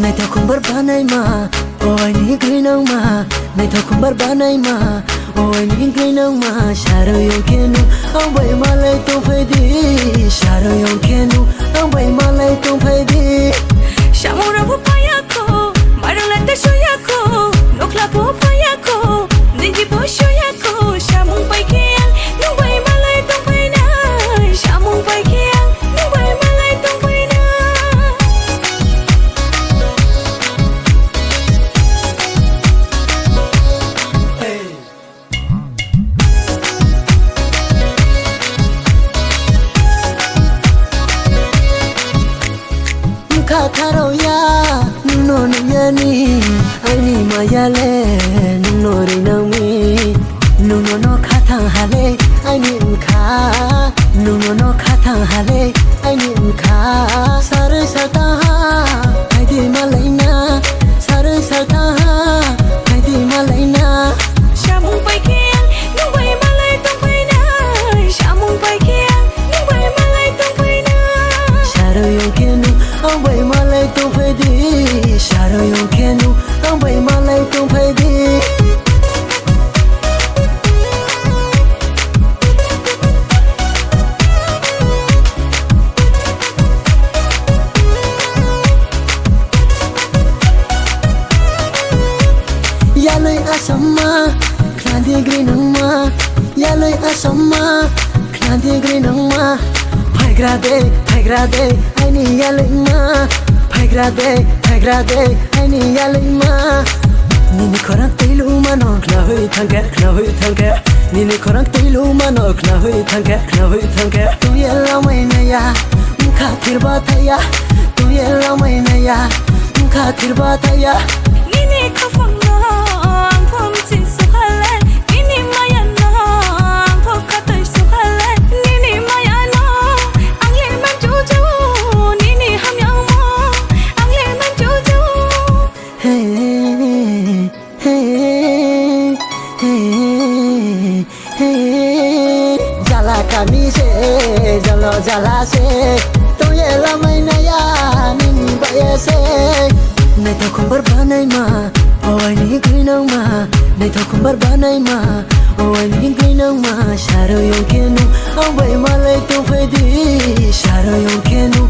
Này thao không bớt bán ai mà ôi ní cái nông mà này thao không bớt bán ai mà ôi ní cái nông mà xa rồi yêu kia nu ông vậy mà lại tôi phải đi xa rồi yêu kia nu ông vậy mà lại tôi phải đi xa mong ra bố phải ako mà rồi lại tới suy ako nốt là bố phải ako nên chỉ bố suy ako xa mong phải kia nung vậy mà lại tôi phải na xa mong phải kia nung vậy mà lại tôi phải na khá khá đâu ya nuno ni ya ni ai ni mà ya le nuno ri nang mi nuno no khá thang ha le ai ni khá nuno no khá thang ha le ai ni khá sare sata ha ai di ma lai na sare sata ha ai di ma lai na xa mong phải kia nung vậy mà lại tôi phải na xa mong phải kia nung vậy mà lại tôi phải na xa rồi yêu kia nu ông vậy mà lại tôi phải đi xa rồi yêu kia nu ông vậy mà lại tôi phải đi ya loi asama klanti gri nang ma ya loi asama klanti gri nang ma phai gra de ai ni ya loi ma phai gra de ai ni ya loi ma ni ni khorang teilu ma no khna hui thang ke ni ni khorang teilu ma no khna hui thang ke tu ye la mai na ya kha thir ba tha ya tu ye la mai na ya kha thir ba tha ya Nini kafang pom tin sukhale Nini maya no pom katay sukhale Nini maya no ang le man juju Nini hamyang mo ang le man juju Hey Jala kami se jala se to ye la mai na ya nini ba ye se này thao không bớt bán ai mà ôi ní cái nông mà này thao không bớt bán ai mà ôi ní cái nông mà xa rồi yêu kia nu ông vậy mà lại tôi phải đi xa rồi yêu kia nu